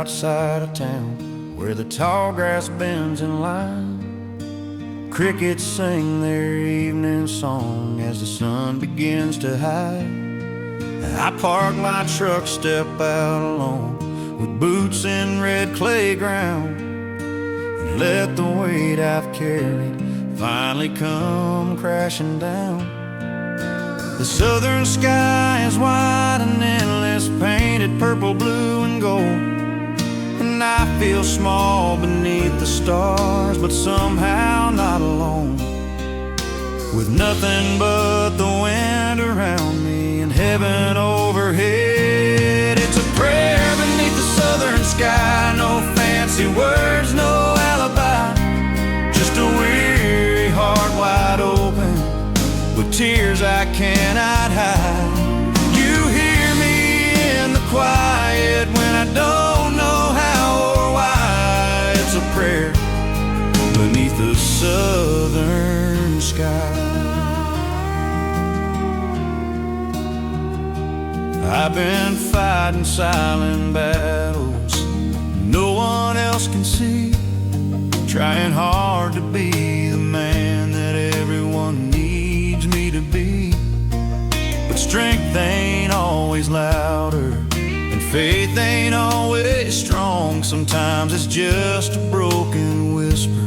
outside of town, where the tall grass bends in line. Crickets sing their evening song as the sun begins to hide. I park my truck, step out alone, with boots in red clay ground, and let the weight I've carried finally come crashing down. The southern sky is wide and endless, painted purple, blue, and gold, and I feel small beneath the stars, but somehow not alone. With nothing but the wind around me and heaven overhead, it's a prayer beneath the southern sky. No fancy words, no alibi, just a weary heart wide open with tears I cannot hide. You hear me in the quiet when I don't know how or why. It's a prayer beneath the southern sky. I've been fighting silent battles no one else can see, trying hard to be the man that everyone needs me to be. But strength ain't always louder, and faith ain't always strong. Sometimes it's just a broken whisper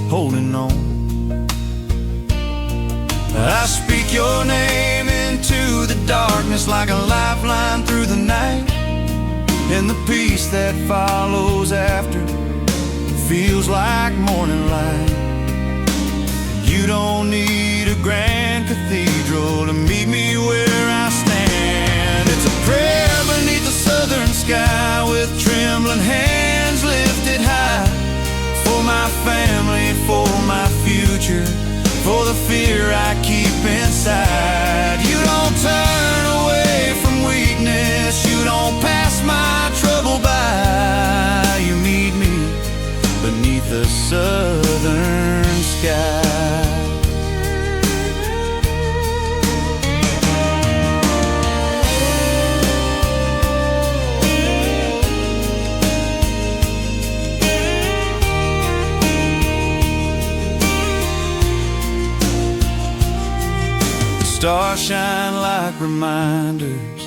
holding on. I speak your name into the darkness like a lifeline through the night, and the peace that follows after feels like morning light. You don't need a grand cathedral to meet me where I stand. It's a prayer beneath the southern sky, with trembling hands lifted high, for my family, for my future, for the fear I keep inside. You don't turn away from weakness, you don't pass my trouble by. You meet me beneath the southern sky. Stars shine like reminders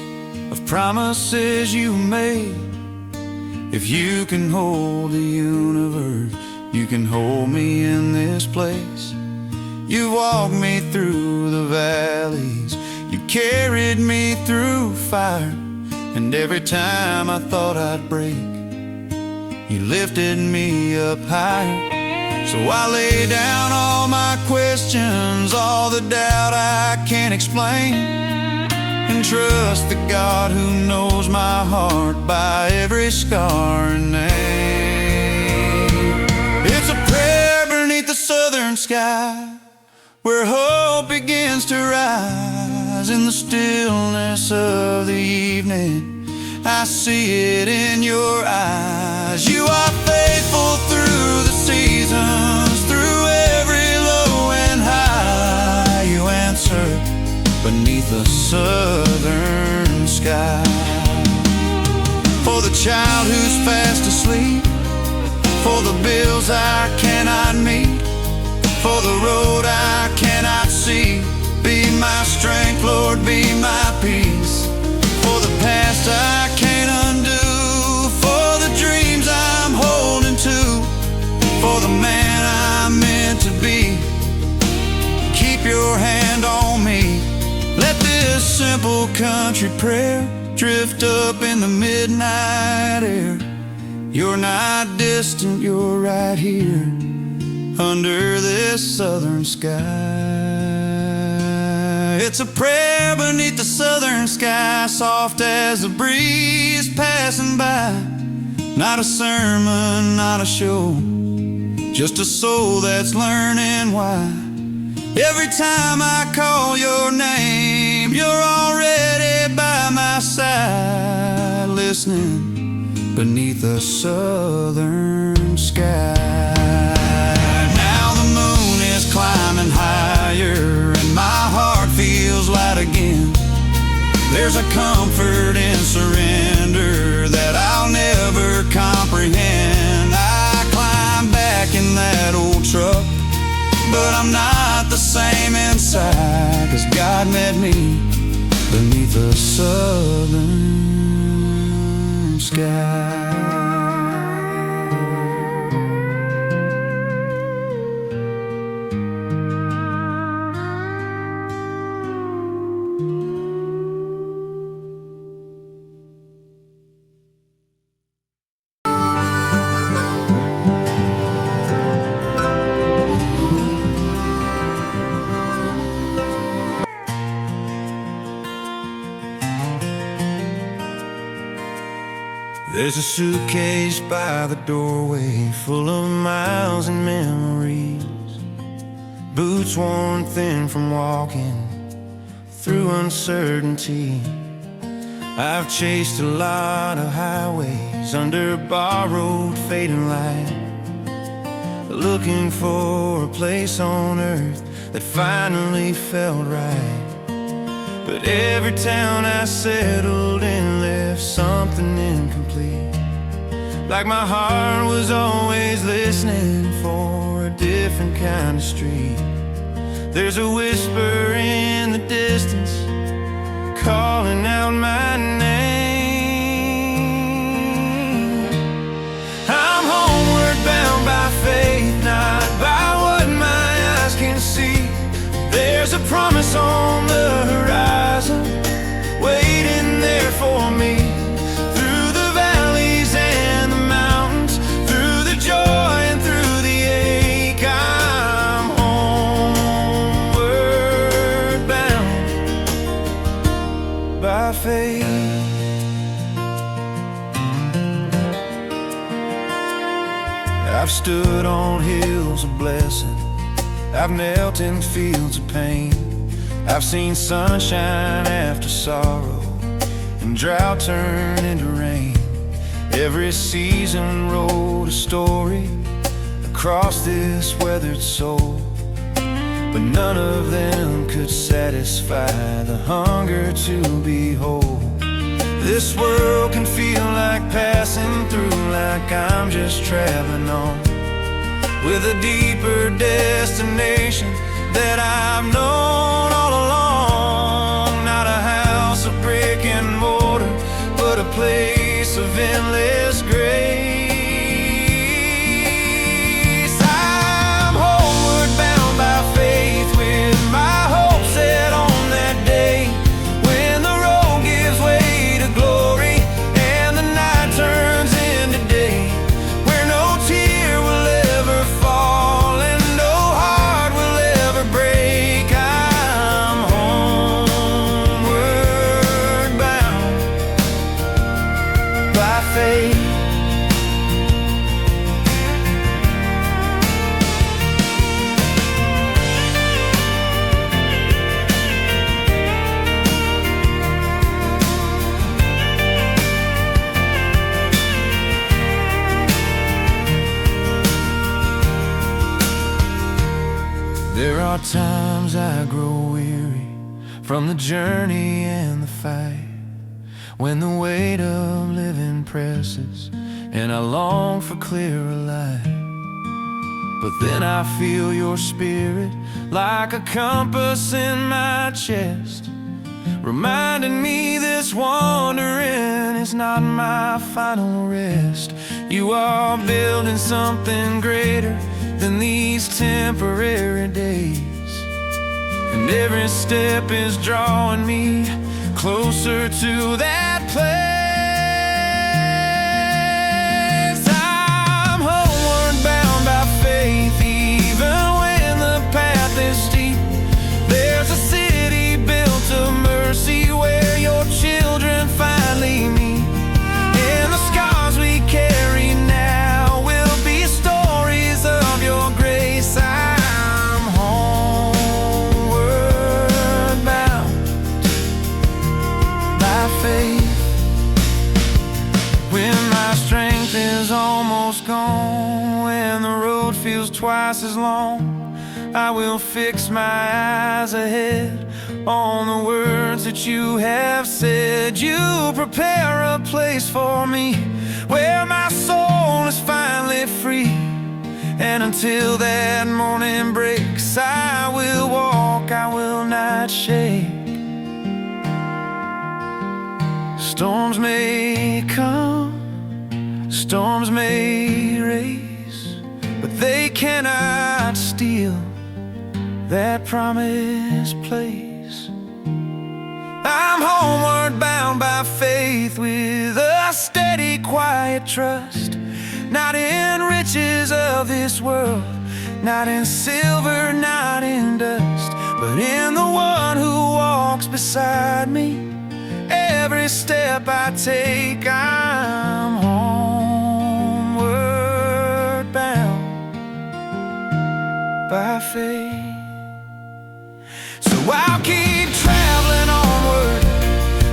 of promises you made. If you can hold the universe, you can hold me in this place. You walked me through the valleys, you carried me through fire, and every time I thought I'd break, you lifted me up higher. So I lay down all my questions, all the doubt I can't explain, and trust the God who knows my heart by every scar and name. It's a prayer beneath the southern sky, where hope begins to rise in the stillness of the evening. I see it in your eyes. You are faithful through the seasons, through every low and high. You answer beneath the southern sky. For the child who's fast asleep, for the bills I cannot meet, for the road I cannot see, be my strength, Lord, be my peace. For the past I can't undo, for the dreams I'm holding to, for the man I'm meant to be, keep your hand on me. Let this simple country prayer drift up in the midnight air. You're not distant, you're right here under this southern sky. It's a prayer beneath the southern sky, soft as the breeze passing by. Not a sermon, not a show, just a soul that's learning why. Every time I call your name, you're already by my side, listening beneath the southern sky. Now the moon is climbing higher, and my heart feels light again. There's a comfort in surrender that I'll never comprehend. met me beneath a southern sky. There's a suitcase by the doorway full of miles and memories, boots worn thin from walking through uncertainty. I've chased a lot of highways under borrowed fading light, looking for a place on earth that finally felt right. But every town I settled in left something incomplete, like my heart was always listening for a different kind of street. There's a whisper in the distance calling out my name. I'm homeward bound by faith, not by what my eyes can see. There's a promise on the horizon waiting there for me. Through the valleys and the mountains, through the joy and through the ache, I'm homeward bound by faith. I've stood on hills of blessing, I've knelt in fields of pain, I've seen sunshine after sorrow and drought turn into rain. Every season wrote a story across this weathered soul, but none of them could satisfy the hunger to be whole. This world can feel like passing through, like I'm just traveling on, with a deeper destination that I've known all along. Not a house of brick and mortar, but a place of endless grace. I'm homeward bound by faith, with my hope set on that day when the road gives way to glory and the night turns into day, where no tear will ever fall and no heart will ever break. I'm homeward bound by faith. There are times I grow weary from the journey and the fight, when the weight of living presses and I long for clearer light. But then I feel your spirit like a compass in my chest, reminding me this wandering is not my final rest. You are building something greater than these temporary days, and every step is drawing me closer to that place. I'm homeward bound by faith, even when the path is steep. There's a city built of mercy where your children finally meet, and the scars we carry now will be stories of your grace. I'm homeward bound by faith. When my strength is almost gone, when the road feels twice as long, I will fix my eyes ahead on the words that you have said. You prepare a place for me where my soul is finally free, and until that morning breaks, I will walk, I will not shake. Storms may come, storms may race, but they cannot steal that promised place. I'm homeward bound by faith, with a steady, quiet trust, not in riches of this world, not in silver, not in dust, but in the one who walks beside me. Every step I take, I'm homeward bound by faith. So I'll keep traveling onward,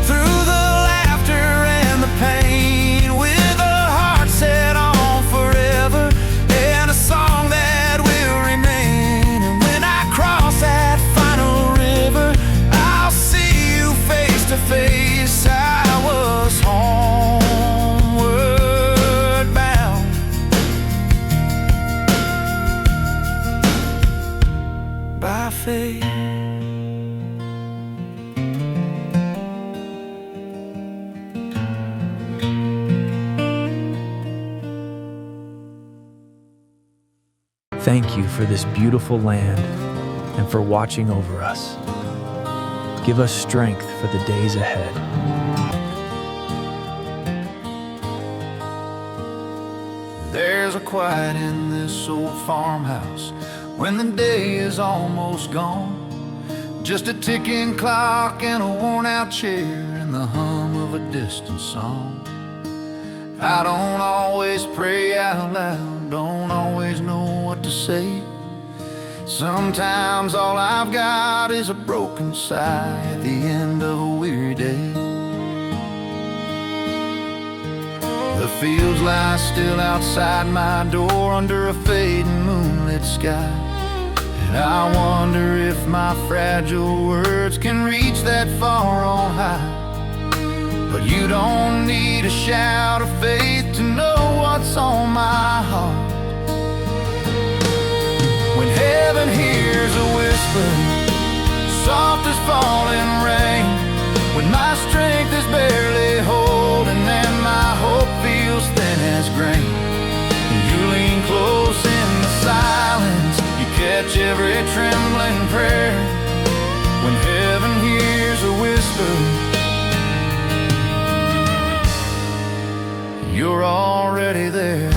through the laughter and the pain, with a heart set on forever, and a song that will remain. And when I cross that final river, I'll see you face to face. I was homeward bound by faith. Thank you for this beautiful land and for watching over us. Give us strength for the days ahead. There's a quiet in this old farmhouse when the day is almost gone. Just a ticking clock and a worn-out chair and the hum of a distant song. I don't always pray out loud, don't always know what to say. Sometimes all I've got is a broken sigh at the end of a weary day. The fields lie still outside my door under a fading moonlit sky, and I wonder if my fragile words can reach that far on high. But you don't need a shout of faith to know what's on my heart. When heaven hears a whisper, soft as falling rain, when my strength is barely holding and my hope feels thin as grain, and you lean close in the silence, you catch every trembling prayer. When heaven hears a whisper, you're already there.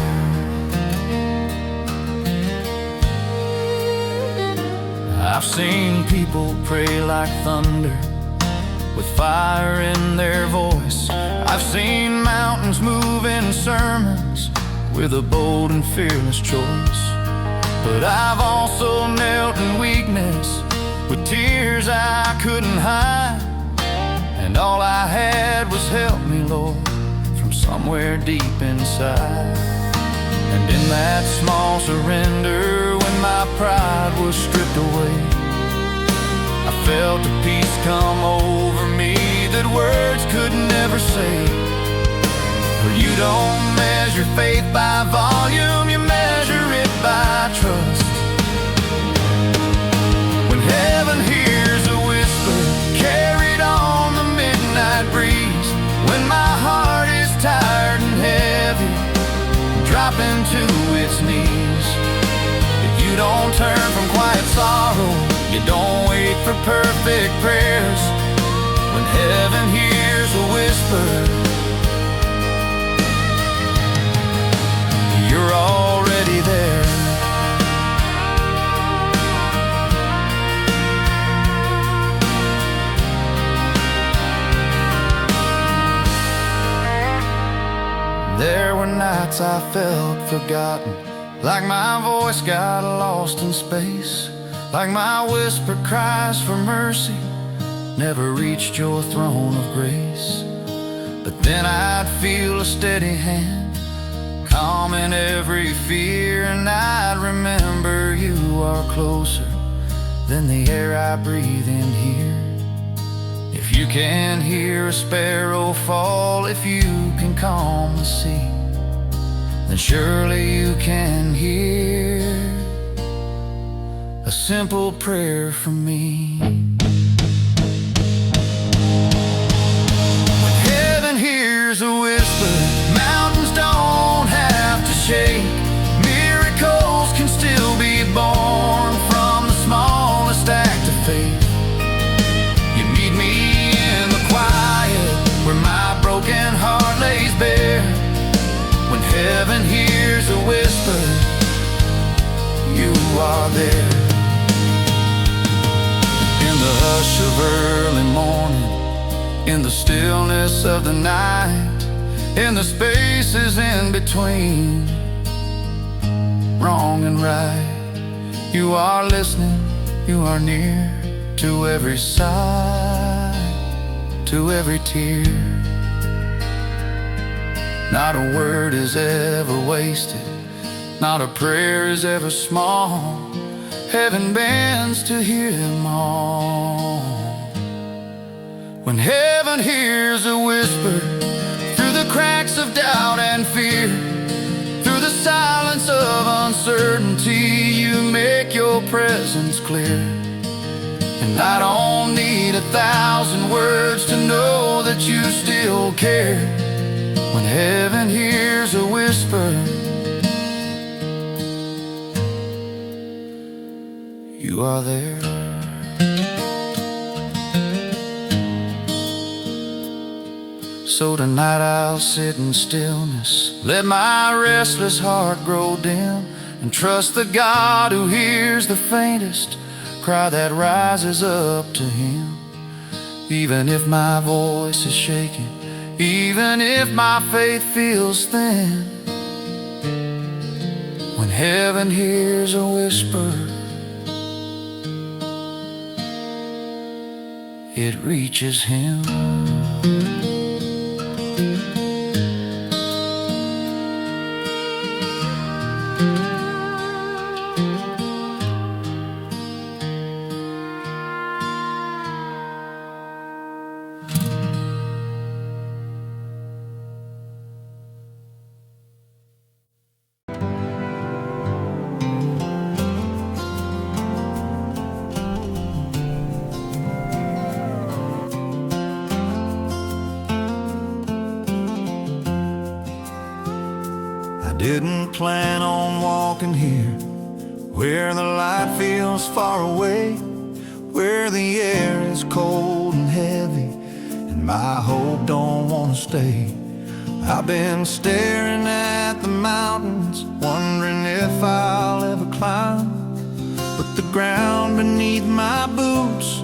I've seen people pray like thunder, with fire in their voice. I've seen mountains move in sermons, with a bold and fearless choice. But I've also knelt in weakness, with tears I couldn't hide, and all I had was help me, Lord, somewhere deep inside. And in that small surrender, when my pride was stripped away, I felt a peace come over me that words could never say. For you don't measure faith by volume, you measure it by trust. When heaven hears a whisper carried on the midnight breeze, when my heart is tired and heavy, dropping to its knees, if you don't turn from quiet sorrow, you don't wait for perfect prayers. When heaven hears a whisper, you're already there. There were nights I felt forgotten, like my voice got lost in space, like my whisper cries for mercy never reached your throne of grace. But then I'd feel a steady hand calming every fear, and I'd remember you are closer than the air I breathe in here. If you can hear a sparrow fall, if you can calm the sea, then surely you can hear a simple prayer from me. When heaven hears hears a whisper, you are there. In the hush of early morning, in the stillness of the night, in the spaces in between wrong and right, you are listening, you are near to every sigh, to every tear. Not a word is ever wasted, not a prayer is ever small. Heaven bends to hear them all. When heaven hears a whisper, through the cracks of doubt and fear, through the silence of uncertainty, you make your presence clear. And I don't need 1,000 words to know that you still care. When heaven hears a whisper, you are there. So tonight I'll sit in stillness, let my restless heart grow dim, and trust the God who hears the faintest cry that rises up to Him. Even if my voice is shaking, even if my faith feels thin, when heaven hears a whisper, it reaches Him. Didn't plan on walking here, where the light feels far away, where the air is cold and heavy, and my hope don't wanna stay. I've been staring at the mountains, wondering if I'll ever climb, but the ground beneath my boots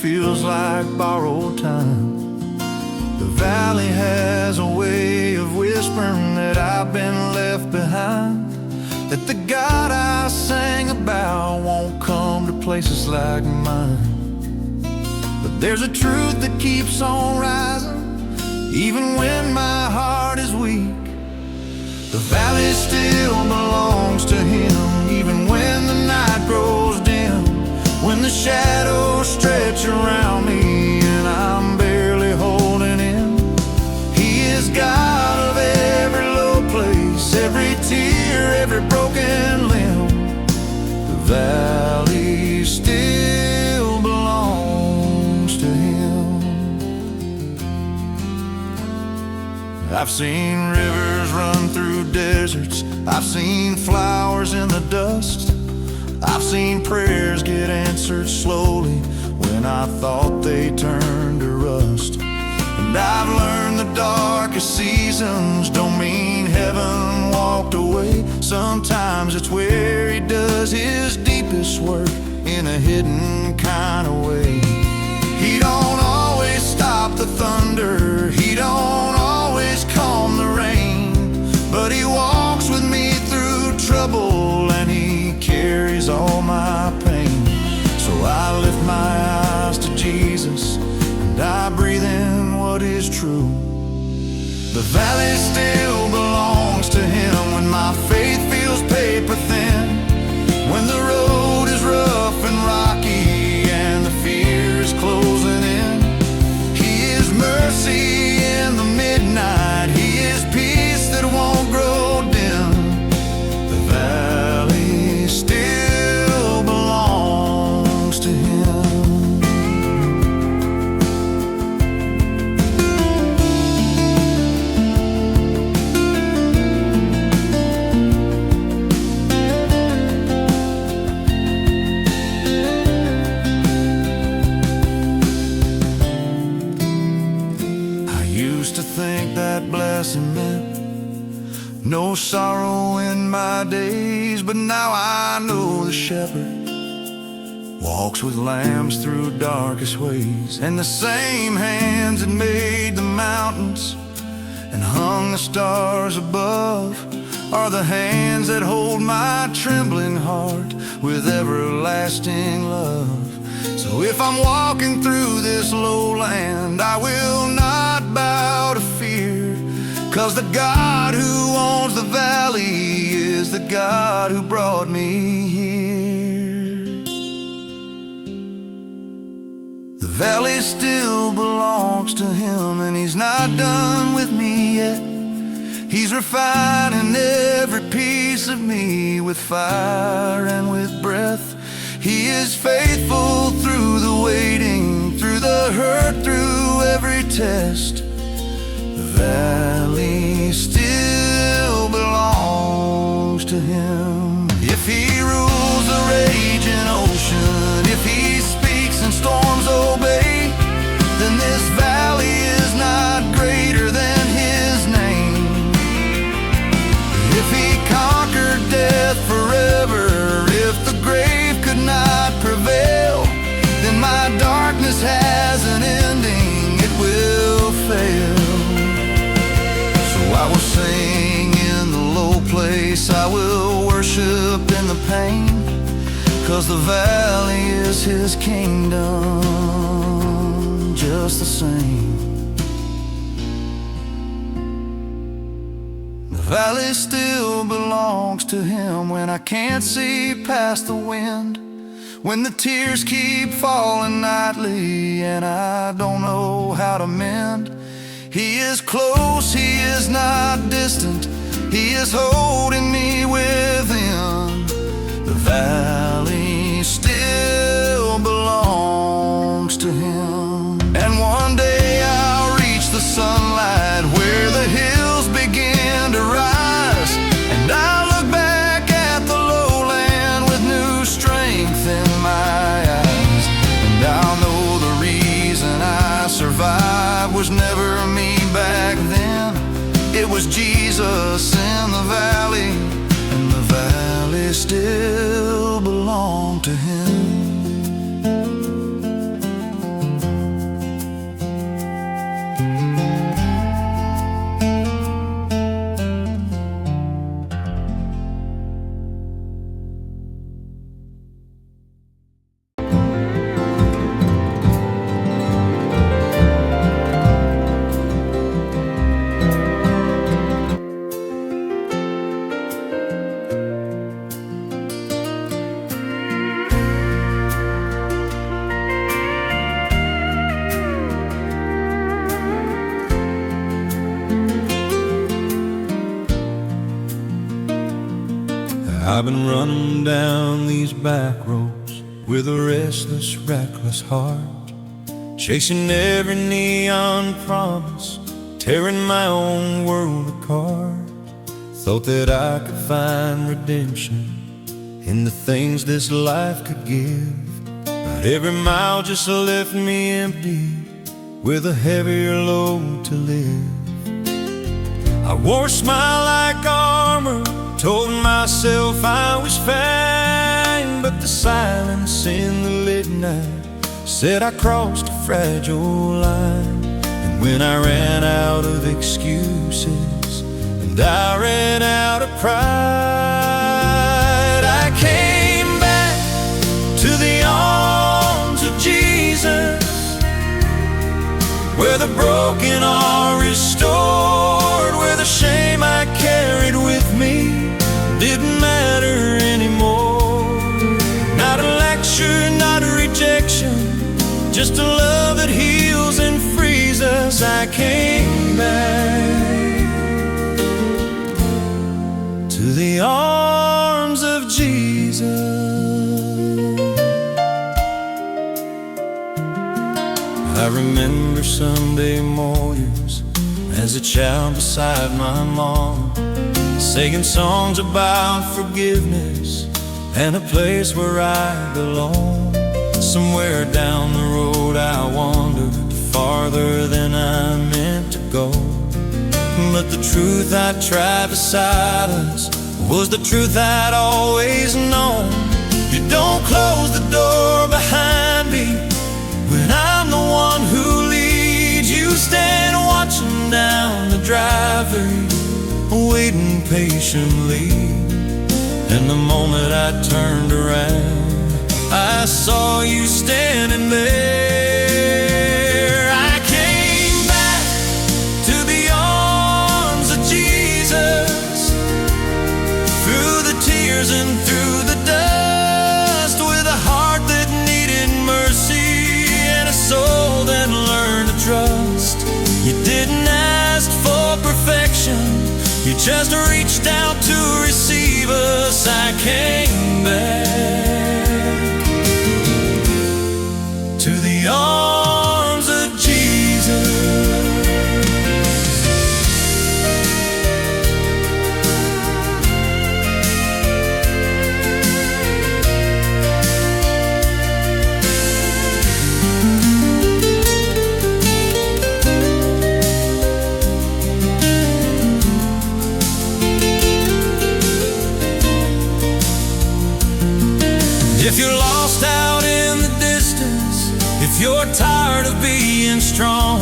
feels like borrowed time. The valley has a way of whispering that I've been left behind, that the God I sang about won't come to places like mine. But there's a truth that keeps on rising, even when my heart is weak. The valley still belongs to Him, even when the night grows dim, when the shadows stretch around me and I'm barely holding in. He is God of every low place, every tear, every broken limb. The valley still belongs to Him. I've seen rivers run through deserts, I've seen flowers in the dust, I've seen prayers get answered slowly when I thought they turned to rust. And I've learned the darkest seasons don't mean heaven walked away. Sometimes it's where He does His deepest work in a hidden kind of way. He don't always stop the thunder, He don't always calm the rain, but He walks with me through trouble and He carries all my pain. So I lift my eyes to Jesus and I breathe in what is true. The valley still belongs to Him when my faith feels paper thin, when the road is rough and rocky and the fear is closing in. He is mercy in the midnight, He is peace that won't grow dim. The valley still belongs to Him. sorrow in my days, but now I know the shepherd walks with lambs through darkest ways. And the same hands that made the mountains and hung the stars above are the hands that hold my trembling heart with everlasting love. So if I'm walking through this lowland, I will not bow to fear, 'cause the God who owns the valley is the God who brought me here. The valley still belongs to him, and he's not done with me yet. He's refining every piece of me with fire and with breath. He is faithful through the waiting, through the hurt, through every test. The valley still belongs to him. If he rules the raging ocean, if he speaks and storms obey, then this valley is not greater than his name. If he conquered death forever, if the grave could not prevail, then my darkness has an ending, it will fail. So I will sing in the low place, I will worship in the pain, 'cause the valley is his kingdom just the same. The valley still belongs to him when I can't see past the wind, when the tears keep falling nightly and I don't know how to mend. He is close, he is not distant, he is holding me within. The valley still belongs to him. And one day I'll reach the sunlight where the hills begin to rise, and I'll look back at the lowland with new strength in my eyes. And I'll know the reason I survived was never me back then. It was Jesus in the valley, and the valley still belonged to him. I've been running down these back roads with a restless, reckless heart, chasing every neon promise, tearing my own world apart. Thought that I could find redemption in the things this life could give, but every mile just left me empty, with a heavier load to live. I wore a smile like armor, told myself I was fine, but the silence in the late night said I crossed a fragile line. And when I ran out of excuses and I ran out of pride, I came back to the arms of Jesus, where the broken are restored, where the shame I carried with me didn't matter anymore. Not a lecture, not a rejection, just a love that heals and frees us. I came back to the arms of Jesus. I remember Sunday mornings as a child beside my mom, singing songs about forgiveness and a place where I belong. Somewhere down the road I wandered farther than I meant to go, But the truth I tried to silence was the truth I'd always known. You don't close the door behind me when I'm the one who leads. You stand watching down the driveway, waiting patiently. And the moment I turned around, I saw you standing there. I came back to the arms of Jesus, through the tears and through the dust, with a heart that needed mercy and a soul that learned to trust. You didn't ask for perfection, you just reached out to receive us. I came back to the arms of Jesus. If you're lost out in the distance, if you're tired of being strong,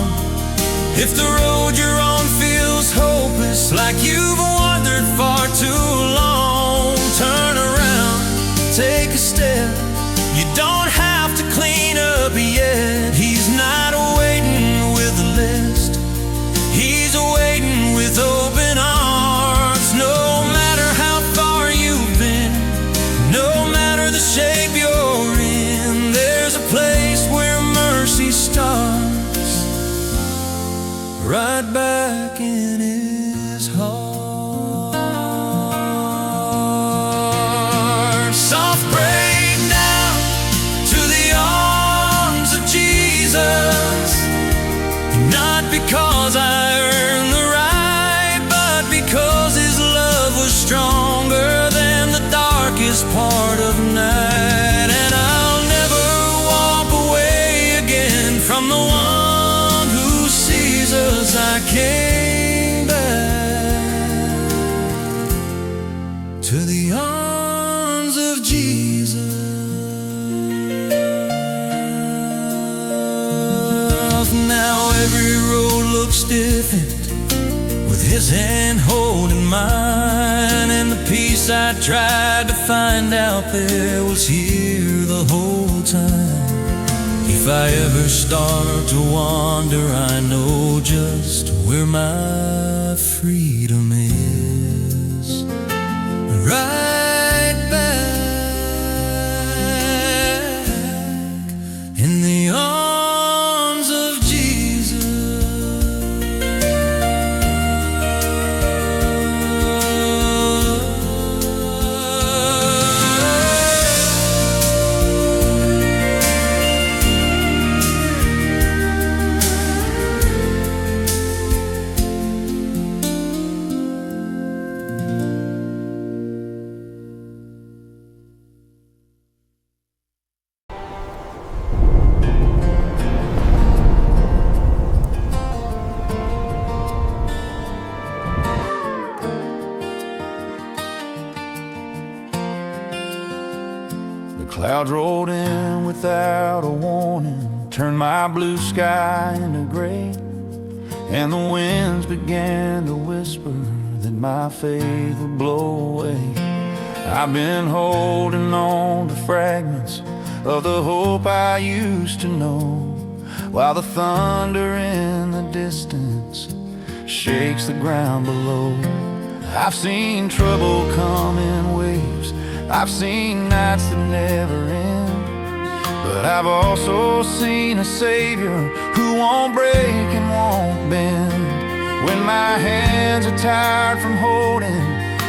if the road you're on feels hopeless, like you've wandered far too long, turn around, take a step. You don't have to clean up yet. He's not waiting with a list, he's waiting with open arms. No matter how far you've been, no matter the shape you're in, there's a place where mercy starts, right back in his heart. Soft break down to the arms of Jesus, not because I earned the right, but because his love was stronger than the darkest part of night. And I'll never walk away again from the one who sees us. I came back to the arms of Jesus. Now every road looks different, with his hand holding mine, and the peace I tried to find out there was here the whole time. If I ever start to wander, I know just where my freedom is. Right back in the arms of Jesus. Clouds rolled in without a warning, turned my blue sky into gray, and the winds began to whisper that my faith would blow away. I've been holding on to fragments of the hope I used to know, while the thunder in the distance shakes the ground below. I've seen trouble come in waves, I've seen nights that never end, but I've also seen a Savior who won't break and won't bend. When my hands are tired from holding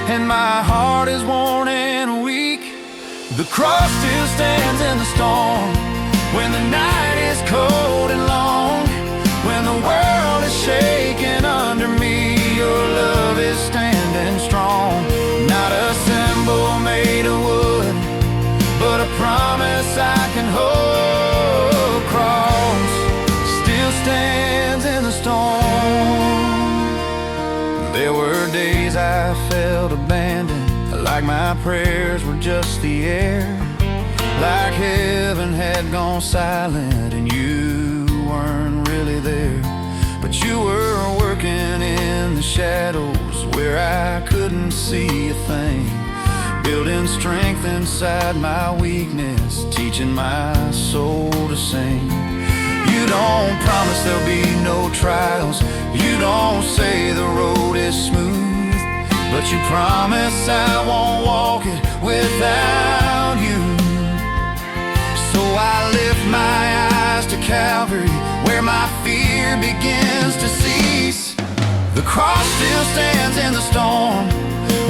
and my heart is worn and weak, the cross still stands in the storm. When the night is cold and long, when the world is shaking under me, your love is standing strong. Not a symbol made of wood, but a promise I can hold. Cross still stands in the storm. like my prayers were just the air, like heaven had gone silent and you weren't really there. But you were working in the shadows where I couldn't see a thing, building strength inside my weakness, teaching my soul to sing. You don't promise there'll be no trials, you don't say the road is smooth, but you promise I won't walk it without you. So I lift my eyes to Calvary, where my fear begins to cease. The cross still stands in the storm,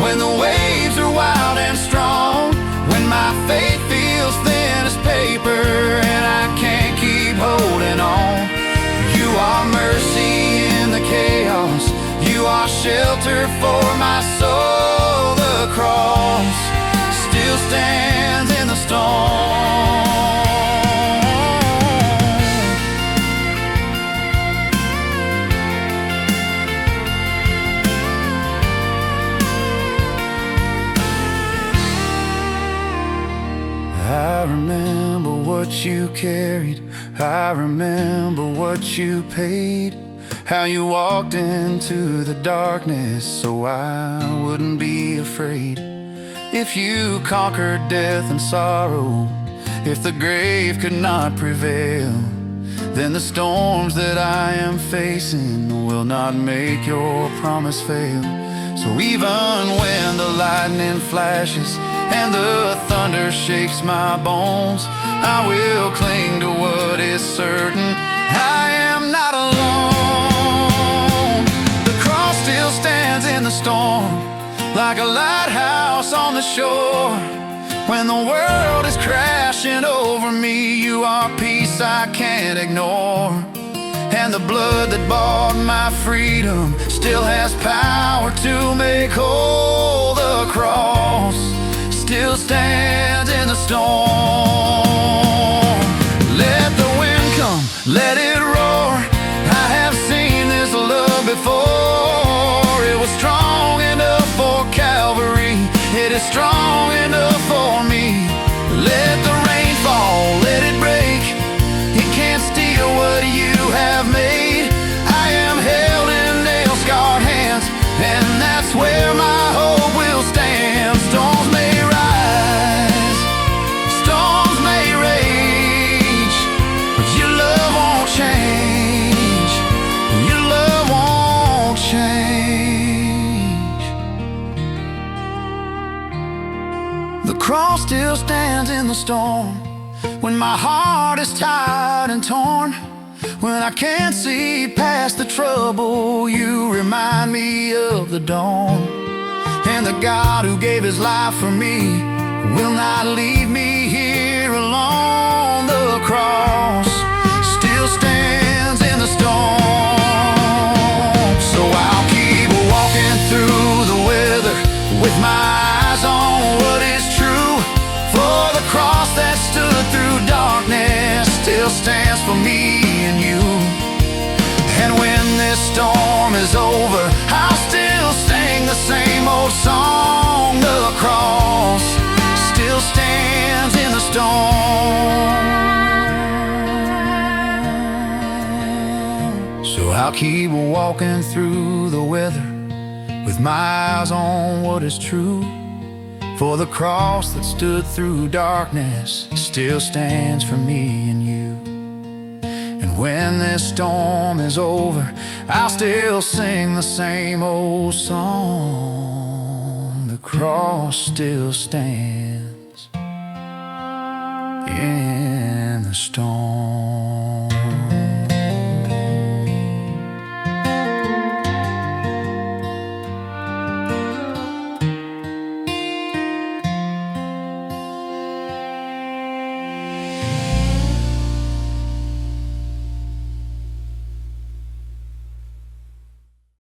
when the waves are wild and strong, when my faith feels thin as paper and I can't keep holding on. You are mercy in the chaos, you are shelter for my soul. The cross still stands in the storm. I remember what you carried, I remember what you paid, how you walked into the darkness so I wouldn't be afraid. If you conquered death and sorrow, if the grave could not prevail, then the storms that I am facing will not make your promise fail. So even when the lightning flashes and the thunder shakes my bones, I will cling to what is certain, I am not alone. The cross still stands in the storm, like a lighthouse on the shore. When the world is crashing over me, you are peace I can't ignore. And the blood that bought my freedom still has power to make whole. The cross still stands in the storm. Let the wind come, let it roar, I have seen this love before. It was strong enough for Calvary, it is strong enough for me. Let the rain fall, let it break, it can't steal what you have made. I am held in nail-scarred hands, and that's where my hope will stand. Storms may rise, storms may rage, but your love won't change, your love won't change. The cross still stands in the storm, when my heart is tired and torn, when I can't see past the trouble, you remind me of the dawn. And the God who gave his life for me will not leave me here alone. The cross still stands in the storm. So I'll keep walking through the weather, with my eyes on what is true. For the cross that stood through darkness still stands for me and you. And when this storm is over, I'll still sing the same old song. The cross still stands in the storm. So I'll keep walking through the weather, with my eyes on what is true. For the cross that stood through darkness still stands for me and you. And when this storm is over, I'll still sing the same old song. The cross still stands in the storm.